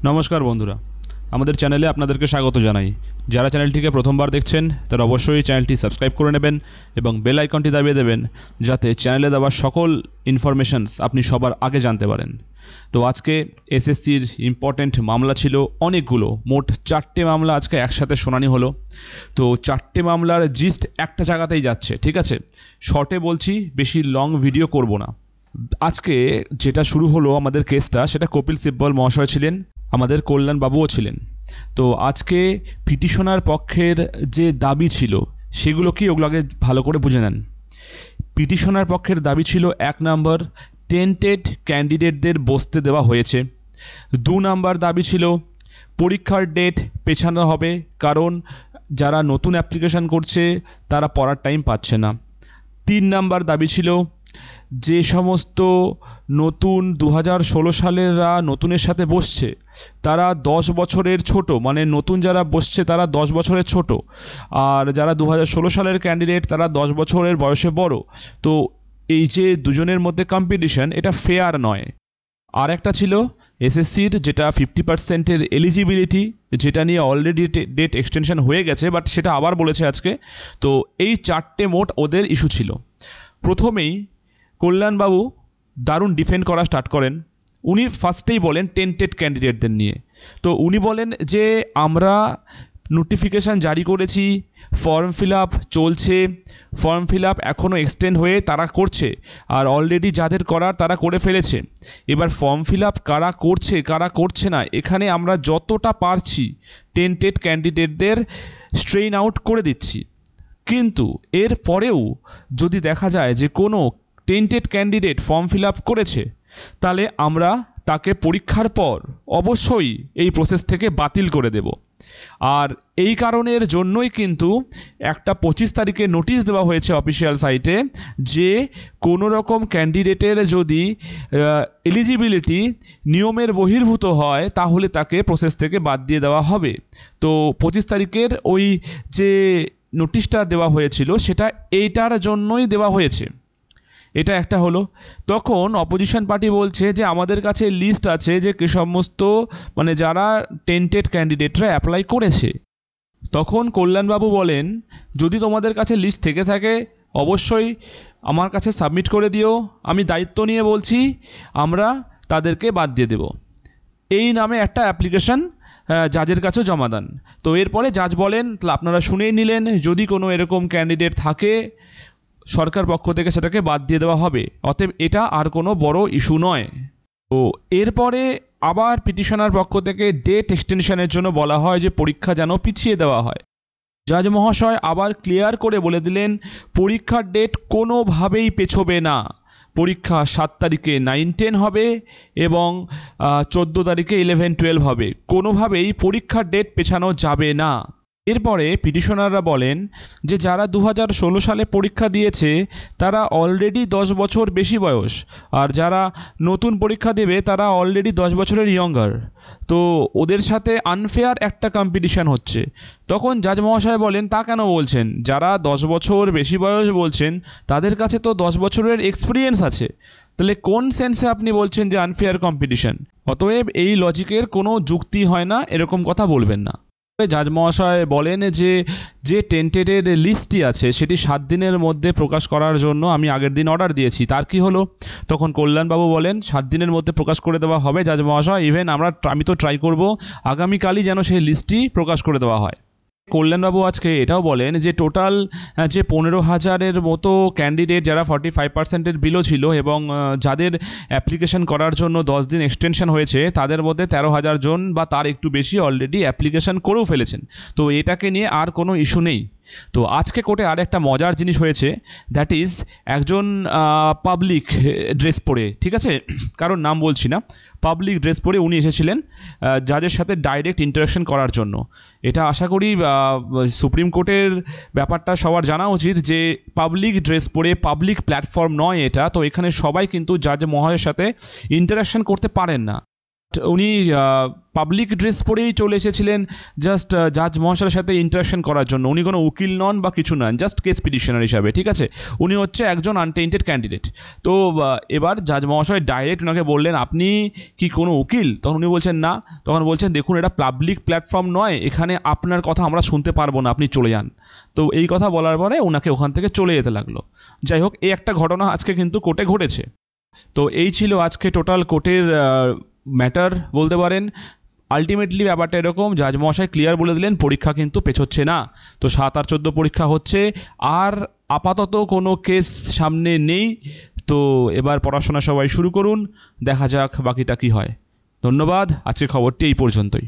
নমস্কার বন্ধুরা, আমাদের চ্যানেলে আপনাদেরকে স্বাগত জানাই। যারা চ্যানেলটিকে প্রথমবার দেখছেন তারা অবশ্যই চ্যানেলটি সাবস্ক্রাইব করে নেবেন এবং বেল আইকনটি দাবিয়ে দেবেন, যাতে চ্যানেলে দেওয়া সকল ইনফরমেশনস আপনি সবার আগে জানতে পারেন। তো আজকে এসএসসির ইম্পর্ট্যান্ট মামলা ছিল অনেকগুলো, মোট 4টে মামলা আজকে একসাথে শুনানি হলো। তো 4টে মামলার জিস্ট একটা জায়গাতেই যাচ্ছে, ঠিক আছে? শর্টে বলছি, বেশি লং ভিডিও করব না। আজকে যেটা শুরু হলো আমাদের কেসটা, সেটা কপিল সিব্বল মহাশয় ছিলেন, আমাদের কল্যাণবাবুও ছিলেন। তো আজকে পিটিশনার পক্ষের যে দাবি ছিল সেগুলো কি, ওগুলো আগে ভালো করে বুঝে নেন। পিটিশনার পক্ষের দাবি ছিল 1 নম্বর, টেন্টেড ক্যান্ডিডেটদের বসতে দেওয়া হয়েছে। 2 নম্বর দাবি ছিল পরীক্ষার ডেট পেছানো হবে, কারণ যারা নতুন অ্যাপ্লিকেশান করছে তারা পড়ার টাইম পাচ্ছে না। 3 নম্বর দাবি ছিল যে সমস্ত নতুন 2016 সালেররা নতুনের সাথে বসছে তারা 10 বছরের ছোট, মানে নতুন যারা বসছে তারা 10 বছরের ছোট, আর যারা 2016 সালের ক্যান্ডিডেট তারা 10 বছরের বয়সে বড়। তো এই যে দুজনের মধ্যে কম্পিটিশন, এটা ফেয়ার নয়। আর একটা ছিল এসএসসির যেটা 50%-এর এলিজিবিলিটি, যেটা নিয়ে অলরেডি ডেট এক্সটেনশন হয়ে গেছে, বাট সেটা আবার বলেছে আজকে। তো এই 4টে মোট ওদের ইস্যু ছিল। প্রথমেই কল্যাণবাবু দারুণ ডিফেন্ড করা স্টার্ট করেন। উনি ফার্স্টেই বলেন টেন্টেড ক্যান্ডিডেটদের নিয়ে। তো উনি বলেন যে আমরা নোটিফিকেশান জারি করেছি, ফর্ম ফিল আপ চলছে, ফর্ম ফিল আপ এখনও এক্সটেন্ড হয়ে তারা করছে, আর অলরেডি যাদের করার তারা করে ফেলেছে। এবার ফর্ম ফিল আপ কারা করছে কারা করছে না, এখানে আমরা যতটা পারছি টেন্টেড ক্যান্ডিডেটদের স্ট্রেইন আউট করে দিচ্ছি। কিন্তু এর পরেও যদি দেখা যায় যে কোনো tainted candidate form fill up করেছে, তাহলে আমরা তাকে পরীক্ষার পর অবশ্যই এই প্রসেস থেকে বাতিল করে দেব। আর এই কারণের জন্যই কিন্তু একটা 25 তারিখে নোটিশ দেওয়া হয়েছে অফিসিয়াল সাইটে, যে কোনো রকম ক্যান্ডিডেটের যদি এলিজিবিলিটি নিয়মের বহির্ভূত হয় তাহলে তাকে প্রসেস থেকে বাদ দিয়ে দেওয়া হবে। তো 25 তারিখের ওই যে নোটিশটা দেওয়া হয়েছিল সেটা এইটার জন্যই দেওয়া হয়েছে। এটা একটা হলো। তখন অপোজিশন পার্টি বলছে যে আমাদের কাছে লিস্ট আছে যে কে সমস্ত, মানে যারা টেন্টেড ক্যান্ডিডেটরা অ্যাপ্লাই করেছে। তখন কল্যাণবাবু বলেন, যদি তোমাদের কাছে লিস্ট থেকে থাকে অবশ্যই আমার কাছে সাবমিট করে দিও, আমি দায়িত্ব নিয়ে বলছি আমরা তাদেরকে বাদ দিয়ে দেব। এই নামে একটা অ্যাপ্লিকেশন জাজের কাছেও জমা দেন। তো এরপরে জাজ বলেন, আপনারা শুনেই নিলেন, যদি কোনো এরকম ক্যান্ডিডেট থাকে সরকার পক্ষ থেকে সেটাকে বাদ দিয়ে দেওয়া হবে। অতএব এটা আর কোনো বড় ইস্যু নয়। তো এরপরে আবার পিটিশনার পক্ষ থেকে ডেট এক্সটেনশনের জন্য বলা হয় যে পরীক্ষা যেন পিছিয়ে দেওয়া হয়। জাজ মহাশয় আবার ক্লিয়ার করে বলে দিলেন পরীক্ষার ডেট কোনোভাবেই পেছোবে না। পরীক্ষা 7 তারিখে 9-10 হবে এবং 14 তারিখে 11-12 হবে। কোনোভাবেই পরীক্ষার ডেট পেছানো যাবে না। এরপরে পিটিশনাররা বলেন যে যারা 2016 সালে পরীক্ষা দিয়েছে তারা অলরেডি 10 বছর বেশি বয়স, আর যারা নতুন পরীক্ষা দেবে তারা অলরেডি 10 বছরের ইয়ঙ্গার। তো ওদের সাথে আনফেয়ার একটা কম্পিটিশান হচ্ছে। তখন জাজ মহাশয় বলেন, তা কেন বলছেন? যারা 10 বছর বেশি বয়স বলছেন তাদের কাছে তো 10 বছরের এক্সপিরিয়েন্স আছে, তাহলে কোন সেন্সে আপনি বলছেন যে আনফেয়ার কম্পিটিশান? অতএব এই লজিকের কোনো যুক্তি হয় না, এরকম কথা বলবেন না। জাজ মহাশয় বলেন যে যে টেন্টেডের লিস্টটি আছে সেটি 7 দিনের মধ্যে প্রকাশ করার জন্য আমি আগের দিন অর্ডার দিয়েছি। তার কি হলো? তখন কল্যাণবাবু বলেন 7 দিনের মধ্যে প্রকাশ করে দেওয়া হবে জাজ মহাশয়, ইভেন আমি তো ট্রাই করব আগামীকালই যেন সেই লিস্টটি প্রকাশ করে দেওয়া হয়। কল্যাণবাবু আজকে এটাও বলেন যে টোটাল যে 15,000-এর মতো ক্যান্ডিডেট যারা 45%-এর বিলো ছিল এবং যাদের অ্যাপ্লিকেশন করার জন্য 10 দিন এক্সটেনশন হয়েছে, তাদের মধ্যে 13,000 জন বা তার একটু বেশি অলরেডি অ্যাপ্লিকেশন করেও ফেলেছেন। তো এটাকে নিয়ে আর কোনো ইস্যু নেই। তো আজকে কোর্টে আর একটা মজার জিনিস হয়েছে, দ্যাট ইজ একজন পাবলিক ড্রেস পরে, ঠিক আছে, কারোর নাম বলছি না, পাবলিক ড্রেস পরে উনি এসেছিলেন জাজের সাথে ডাইরেক্ট ইন্টারাকশন করার জন্য। এটা আশা করি সুপ্রিম কোর্টের ব্যাপারটা সবার জানা উচিত যে পাবলিক ড্রেস পরে পাবলিক প্ল্যাটফর্ম নয় এটা। তো এখানে সবাই কিন্তু জাজ মহাশয়ের সাথে ইন্টারাকশন করতে পারেন না। উনি পাবলিক ড্রেস পরেই চলে এসেছিলেন জাস্ট জাজ মহাশয়ের সাথে ইন্টারাকশন করার জন্য। উনি কোনো উকিল নন বা কিছু নন, জাস্ট কেস পিটিশনার হিসাবে, ঠিক আছে। উনি হচ্ছে একজন আনটেইন্টেড ক্যান্ডিডেট। তো এবার জাজ মহাশয় ডাইরেক্ট ওনাকে বললেন, আপনি কি কোনো উকিল? তখন উনি বলছেন না। তখন বলছেন, দেখুন এটা পাবলিক প্ল্যাটফর্ম নয়, এখানে আপনার কথা আমরা শুনতে পারবো না, আপনি চলে যান। তো এই কথা বলার পরে ওনাকে ওখান থেকে চলে যেতে লাগলো। যাই হোক, এই একটা ঘটনা আজকে কিন্তু কোর্টে ঘটেছে। তো এই ছিল আজকে টোটাল কোর্টের ম্যাটার বলতে পারেন। আলটিমেটলি ব্যাপারটা এরকম, জাজ মহাশয় ক্লিয়ার বলে দিলেন পরীক্ষা কিন্তু পেছোচ্ছে না। তো 7 আর 14 পরীক্ষা হচ্ছে, আর আপাতত কোনো কেস সামনে নেই। তো এবার পড়াশোনা সবাই শুরু করুন, দেখা যাক বাকিটা কী হয়। ধন্যবাদ, আজকের খবরটি এই পর্যন্তই।